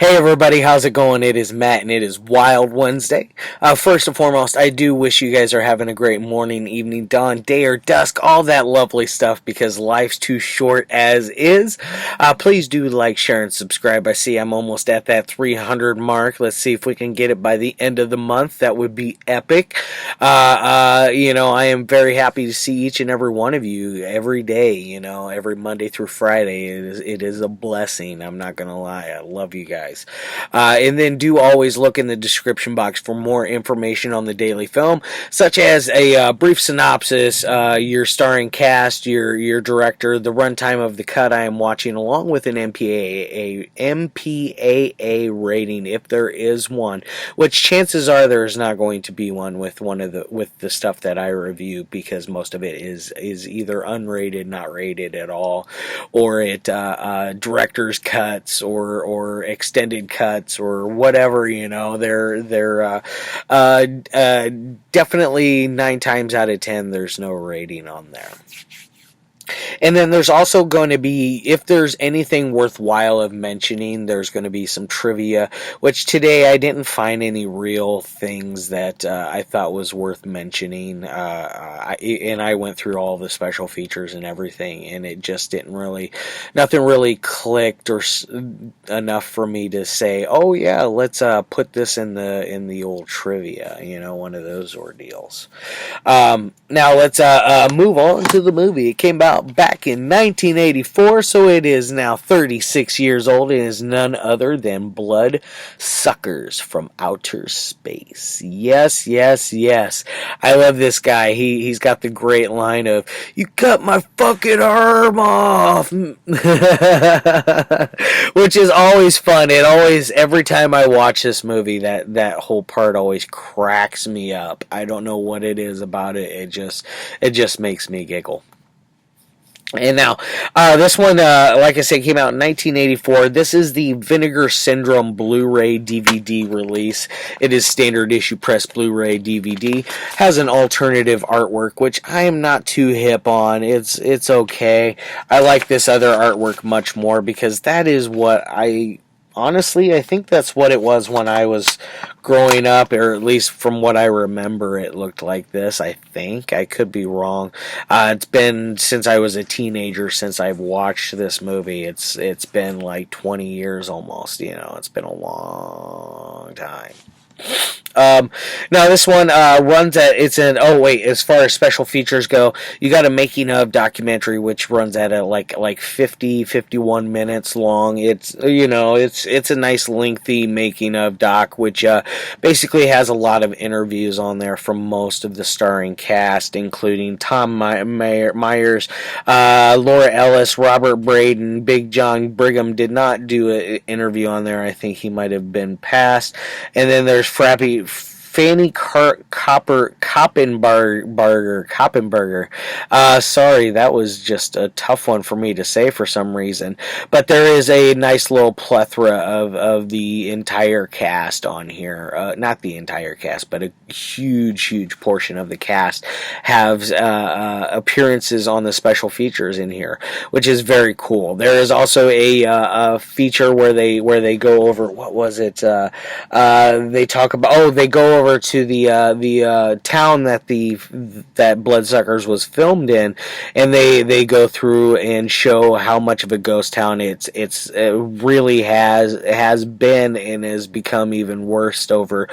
Hey everybody, how's it going? It is Matt and it is Wild Wednesday. First and foremost, I do wish you guys are having a great morning, evening, dawn, day, or dusk, all that lovely stuff because life's too short as is. Please do like, share, and subscribe. I see I'm almost at that 300 mark. Let's see if we can get it by the end of the month. That would be epic. I am very happy to see each and every one of you every day, every Monday through Friday. It is a blessing. I'm not going to lie. I love you guys. And then do always look in the description box for more information on the daily film, such as a brief synopsis, your starring cast, your director, the runtime of the cut I am watching, along with an MPAA rating, if there is one, which chances are there is not going to be one with the stuff that I review, because most of it is either unrated, not rated at all, or it director's cuts or extended cuts or whatever. They're definitely 9 times out of 10 there's no rating on there. And then there's also going to be, if there's anything worthwhile of mentioning, there's going to be some trivia, which today I didn't find any real things that I thought was worth mentioning. And I went through all the special features and everything, and it just nothing really clicked or enough for me to say, oh yeah, let's put this in the old trivia, one of those ordeals. Now let's move on to the movie. It came out back in 1984, so it is now 36 years old. It is none other than Bloodsuckers from Outer Space. Yes, yes, yes. I love this guy. He's got the great line of, "You cut my fucking arm off," which is always fun. Every time I watch this movie, that whole part always cracks me up. I don't know what it is about it. It just makes me giggle. And now, this one, like I said, came out in 1984. This is the Vinegar Syndrome Blu-ray DVD release. It is standard issue press Blu-ray DVD. Has an alternative artwork, which I am not too hip on. It's okay. I like this other artwork much more because that is what honestly, I think that's what it was when I was growing up, or at least from what I remember, it looked like this. I think. I could be wrong. It's been since I was a teenager since I've watched this movie. It's been like 20 years almost. It's been a long time. Now this one runs at, as far as special features go, you got a making of documentary which runs at like 51 minutes long. It's a nice lengthy making of doc, which basically has a lot of interviews on there from most of the starring cast, including Thom Meyers, Laura Ellis, Robert Bradeen, Big John Brigham did not do an interview on there. I think he might have been passed. And then there's Franny Coppenbarger. Sorry, that was just a tough one for me to say for some reason. But there is a nice little plethora of the entire cast on here. Not the entire cast, but a huge portion of the cast have appearances on the special features in here, which is very cool. There is also a feature where they go over, what was it? They talk about, they go over to the town that Bloodsuckers was filmed in, and they go through and show how much of a ghost town it really has been, and has become even worse over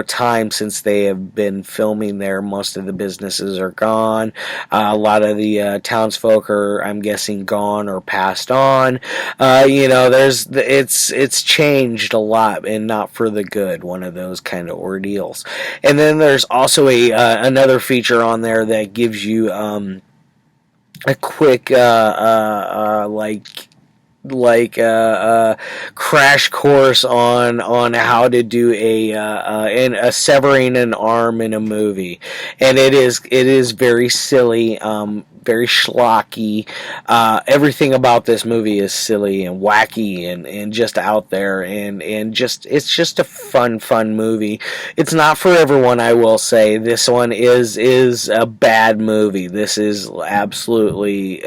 time since they have been filming there. Most of the businesses are gone. A lot of the townsfolk are, I'm guessing, gone or passed on. It's changed a lot, and not for the good. One of those kind of ordeals. And then there's also another feature on there that gives you a quick crash course on how to do a severing an arm in a movie, and it is very silly, very schlocky. Everything about this movie is silly and wacky and just out there, and it's just a fun movie. It's not for everyone, I will say. This one is a bad movie. This is absolutely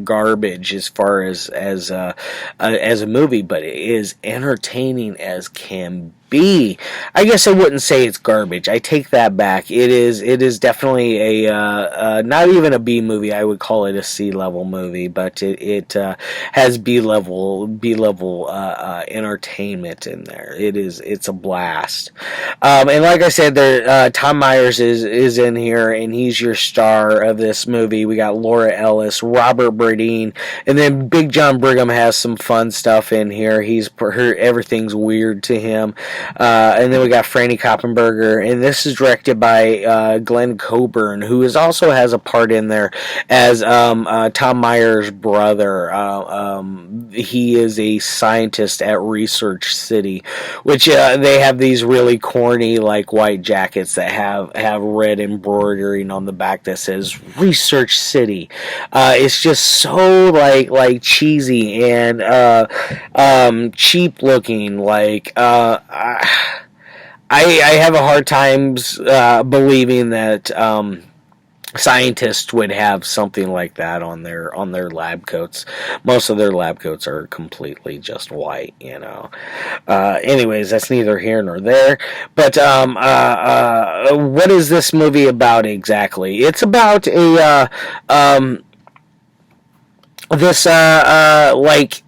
garbage as far as as a movie, but it is entertaining as can be. I guess I wouldn't say it's garbage. I take that back. It is definitely a not even a B movie. I would call it a C level movie, but it has B level entertainment in there. It's a blast. And like I said, there Thom Meyers is in here, and he's your star of this movie. We got Laura Ellis, Robert Bradeen, and then Big John Brigham has some fun stuff in here. Everything's weird to him. And then we got Franny Coppenbarger, and this is directed by Glen Coburn, who also has a part in there as Thom Meyers' brother. He is a scientist at Research City, which they have these really corny like white jackets that have red embroidering on the back that says Research City. It's just so like cheesy and cheap looking. Like I have a hard time believing that scientists would have something like that on their lab coats. Most of their lab coats are completely just white, you know. Anyways, that's neither here nor there. But what is this movie about exactly? It's about this like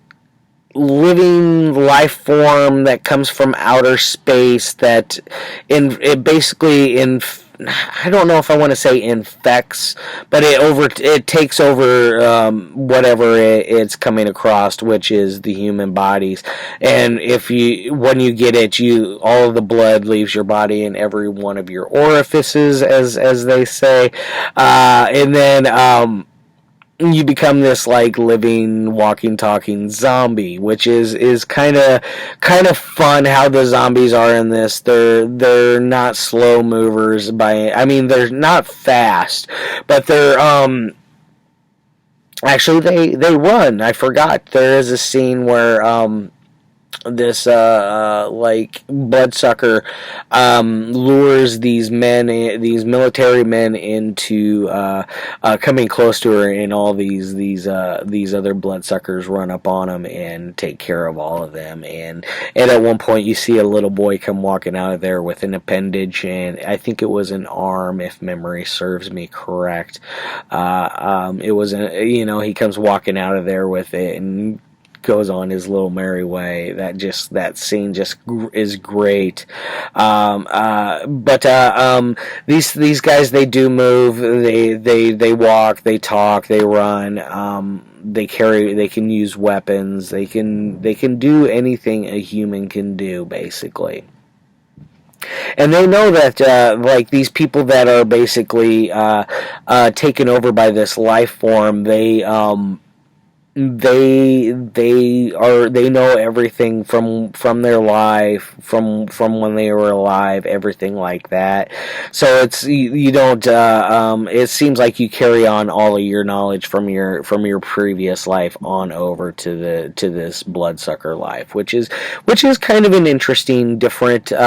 living life form that comes from outer space that I don't know if I want to say infects, but it takes over whatever it's coming across, which is the human bodies. And when you get it, all of the blood leaves your body in every one of your orifices, as they say, and then you become this like living, walking, talking zombie, which is kind of fun how the zombies are in this. They're not slow movers they're not fast, but they're actually they run. I forgot. There is a scene where this like bloodsucker lures these military men into coming close to her, and all these other bloodsuckers run up on them and take care of all of them. And at one point you see a little boy come walking out of there with an appendage, and I think it was an arm, if memory serves me correct. It was he comes walking out of there with it and goes on his little merry way. That scene just is great. But these guys, they do move. They walk. They talk. They run. They can use weapons. They can do anything a human can do, basically. And they know that, like, these people that are basically taken over by this life form, they know everything from their life, from when they were alive, everything like that. So it's you don't it seems like you carry on all of your knowledge from your previous life on over to this bloodsucker life, which is kind of an interesting, different way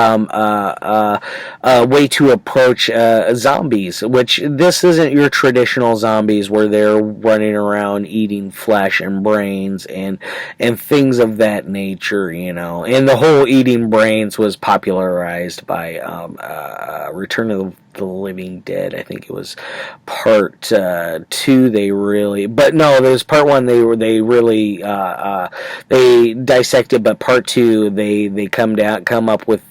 to approach zombies. Which this isn't your traditional zombies where they're running around eating flesh and brains and things of that nature, you know. And the whole eating brains was popularized by Return of the Living Dead. I think it was part 2. There's part 1. They really they dissected, but part 2 they come up with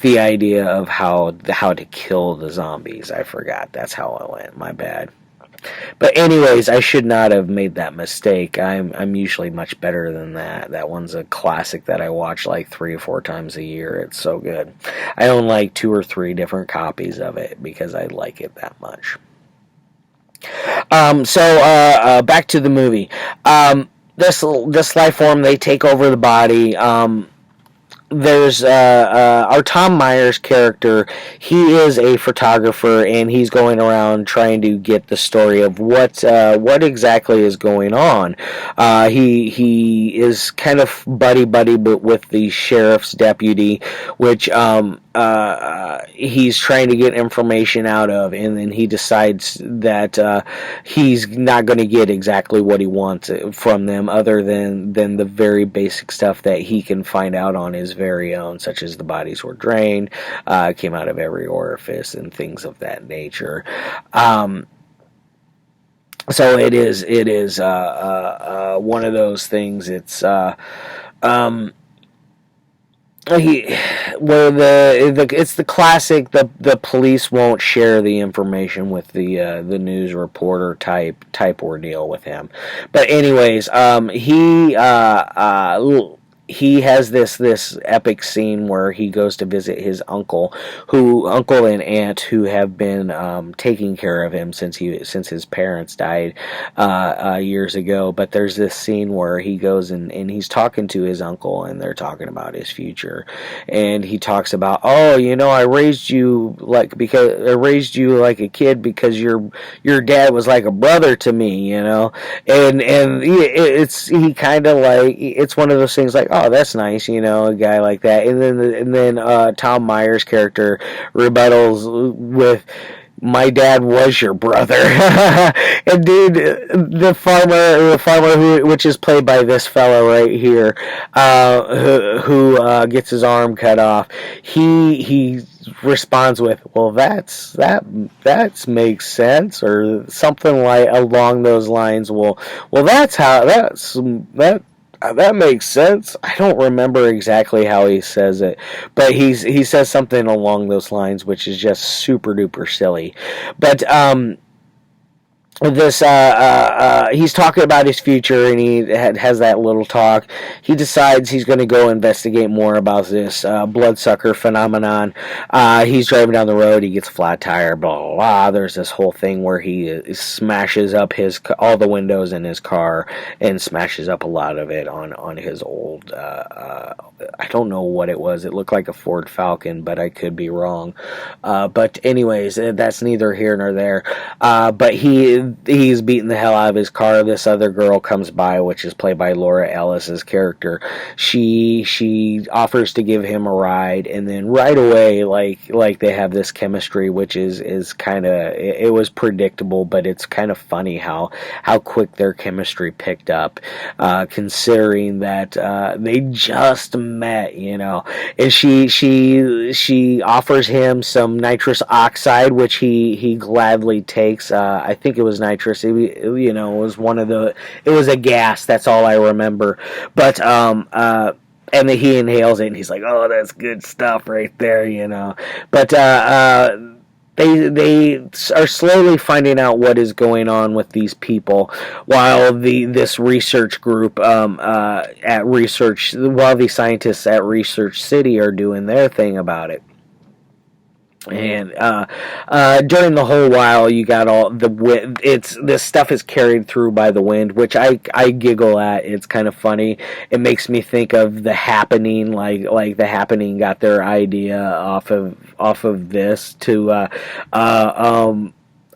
the idea of how to kill the zombies. I forgot. That's how it went. My bad. But anyways, I should not have made that mistake. I'm usually much better than that. That one's a classic that I watch like 3 or 4 times a year. It's so good. I own like 2 or 3 different copies of it because I like it that much. So back to the movie. This life form, they take over the body. There's our Thom Meyers character. He is a photographer, and he's going around trying to get the story of what exactly is going on. He is kind of buddy but with the sheriff's deputy, which he's trying to get information out of, and then he decides that he's not going to get exactly what he wants from them, other than the very basic stuff that he can find out on his very own, such as the bodies were drained, came out of every orifice, and things of that nature. So it is one of those things. It's it's the classic, the police won't share the information with the news reporter type ordeal with him. But anyways, he has this epic scene where he goes to visit his uncle and aunt, who have been taking care of him since his parents died years ago. But there's this scene where he goes and he's talking to his uncle, and they're talking about his future, and he talks about, I raised you like a kid because your dad was like a brother to me, and it's one of those things like, oh, that's nice, a guy like that. And then Thom Meyers' character rebuttals with, my dad was your brother. And dude, the farmer which is played by this fellow right here, who gets his arm cut off, he responds with, well, that makes sense, or something like along those lines. Well, that makes sense. I don't remember exactly how he says it, but he says something along those lines, which is just super duper silly. But this he's talking about his future, and he has that little talk. He decides he's going to go investigate more about this bloodsucker phenomenon. He's driving down the road, he gets a flat tire, blah blah blah. There's this whole thing where he smashes up all the windows in his car, and smashes up a lot of it on his old I don't know what it was. It looked like a Ford Falcon, but I could be wrong. But anyways, that's neither here nor there. But he's beating the hell out of his car. This other girl comes by, which is played by Laura Ellis's character. She offers to give him a ride, and then right away, like they have this chemistry, which is kind of, it was predictable, but it's kind of funny how quick their chemistry picked up, considering that they just met, and she offers him some nitrous oxide, which he gladly takes. I think it was nitrous. It was it was a gas. That's all I remember. But and then he inhales it, and he's like, "Oh, that's good stuff right there," But they are slowly finding out what is going on with these people, while this research group while the scientists at Research City are doing their thing about it. And during the whole while, you got all the wind. This stuff is carried through by the wind, which I giggle at. It's kind of funny. It makes me think of The Happening, like The Happening got their idea off of this to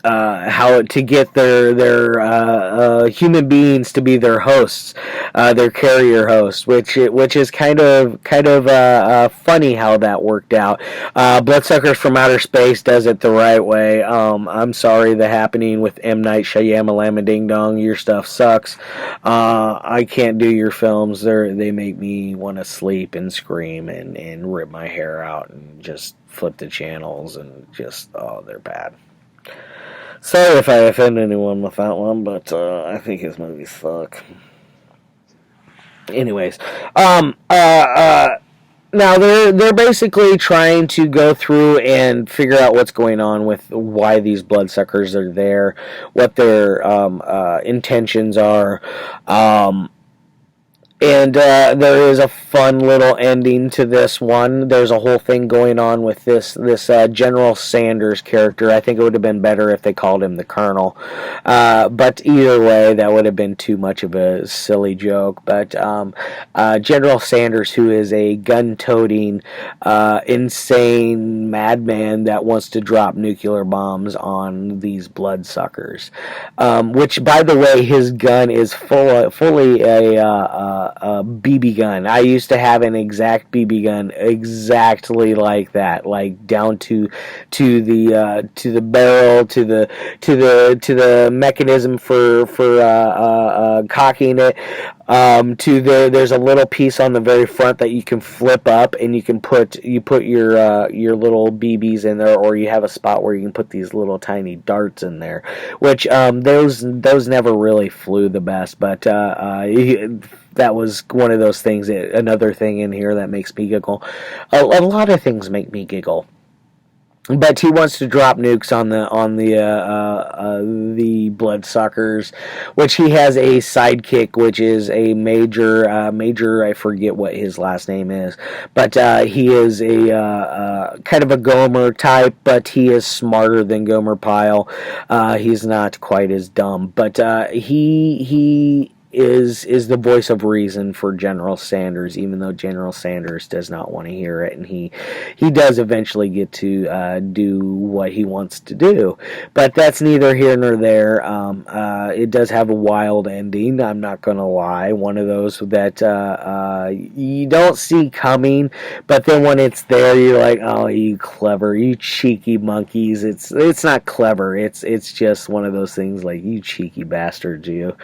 how to get their human beings to be their hosts, their carrier hosts, which is kind of funny how that worked out. Bloodsuckers from Outer Space does it the right way. I'm sorry, The Happening with M. Night Shyamalan Ding Dong, your stuff sucks. I can't do your films. They make me want to sleep and scream and rip my hair out and just flip the channels, and just, they're bad. Sorry if I offend anyone with that one, but I think his movies suck. Anyways, now they're basically trying to go through and figure out what's going on with why these bloodsuckers are there, what their intentions are. And there is a fun little ending to this one. There's a whole thing going on with this General Sanders character. I think it would have been better if they called him the Colonel. But either way, that would have been too much of a silly joke. But General Sanders, who is a gun-toting, insane madman that wants to drop nuclear bombs on these bloodsuckers. Which, by the way, his gun is fully a BB gun. I used to have an exact BB gun, exactly like that, like down to the barrel, to the mechanism for cocking it. There's a little piece on the very front that you can flip up, and you put your little BBs in there, or you have a spot where you can put these little tiny darts in there, which those never really flew the best, but that was one of those things. Another thing in here that makes me giggle. A lot of things make me giggle. But he wants to drop nukes on the bloodsuckers, which he has a sidekick, which is a major. I forget what his last name is, but he is a kind of a Gomer type, but he is smarter than Gomer Pyle. He's not quite as dumb, but he is the voice of reason for General Sanders, even though General Sanders does not want to hear it, and he does eventually get to do what he wants to do. But that's neither here nor there. It does have a wild ending, I'm not going to lie. One of those that you don't see coming, but then when it's there, you're like, oh, you clever, you cheeky monkeys. It's not clever. It's just one of those things like, you cheeky bastards, you.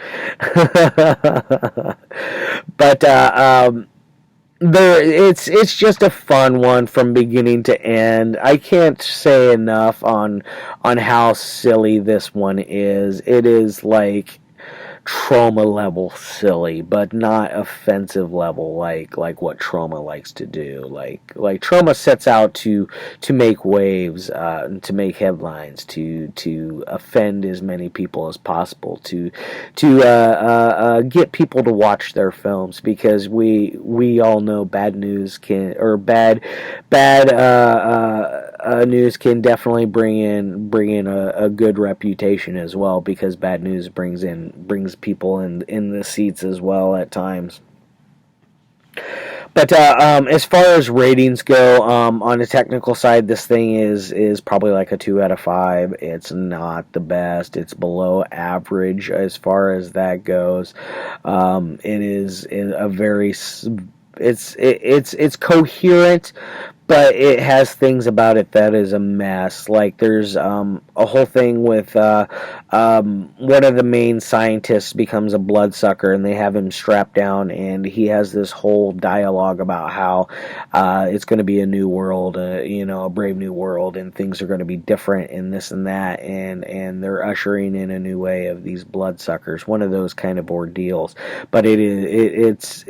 But it's just a fun one from beginning to end. I can't say enough on how silly this one is. It is like trauma level silly, but not offensive level like what trauma likes to do. Like trauma sets out to make waves, to make headlines, to offend as many people as possible, to get people to watch their films, because we all know bad news news can definitely bring in a good reputation as well, because bad news brings people in the seats as well at times. But as far as ratings go, on the technical side, this thing is probably like a 2 out of 5. It's not the best. It's below average as far as that goes. It is a very it's coherent, but it has things about it that is a mess. Like there's a whole thing with one of the main scientists becomes a bloodsucker, and they have him strapped down, and he has this whole dialogue about how it's going to be a new world, a brave new world, and things are going to be different, and this and that, and they're ushering in a new way of these bloodsuckers. One of those kind of ordeals, but it is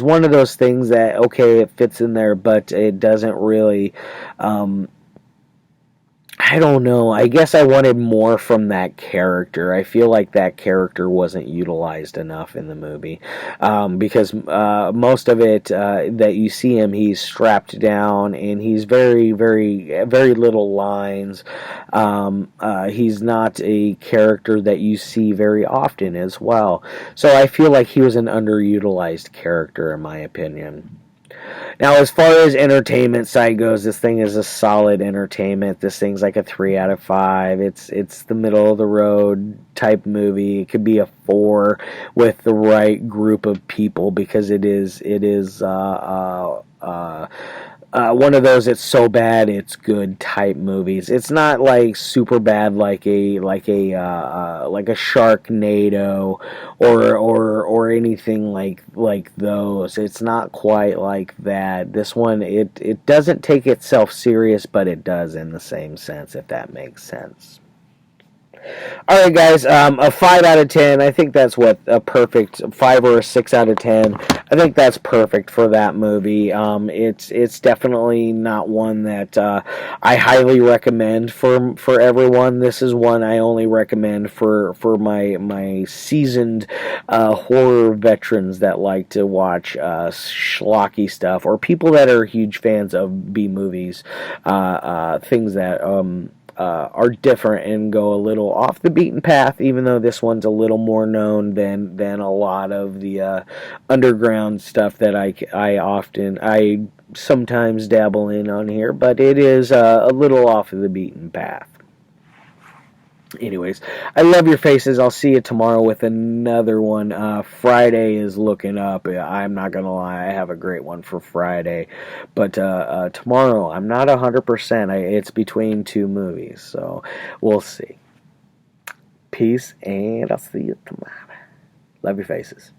one of those things that, okay, it fits in there, but it doesn't really. I don't know. I guess I wanted more from that character. I feel like that character wasn't utilized enough in the movie, because most of it that you see him, he's strapped down, and he's very, very, very little lines. He's not a character that you see very often as well. So I feel like he was an underutilized character, in my opinion. Now, as far as entertainment side goes, this thing is a solid entertainment. This thing's like a 3 out of 5. It's the middle of the road type movie. It could be a 4 with the right group of people, because it is one of those it's so bad it's good type movies. It's not like super bad like a Sharknado or anything like those. It's not quite like that. This one it doesn't take itself serious, but it does in the same sense, if that makes sense. Alright guys, a 5 out of 10, I think that's what a perfect 5 or a 6 out of 10. I think that's perfect for that movie. It's definitely not one that I highly recommend for everyone. This is one I only recommend for my seasoned horror veterans that like to watch schlocky stuff, or people that are huge fans of B movies, things that are different and go a little off the beaten path, even though this one's a little more known than a lot of the underground stuff that I sometimes dabble in on here, but it is a little off of the beaten path. Anyways, I love your faces. I'll see you tomorrow with another one. Friday is looking up. I'm not gonna lie, I have a great one for Friday, but tomorrow I'm not 100%. It's between two movies, so we'll see. Peace, and I'll see you tomorrow. Love your faces.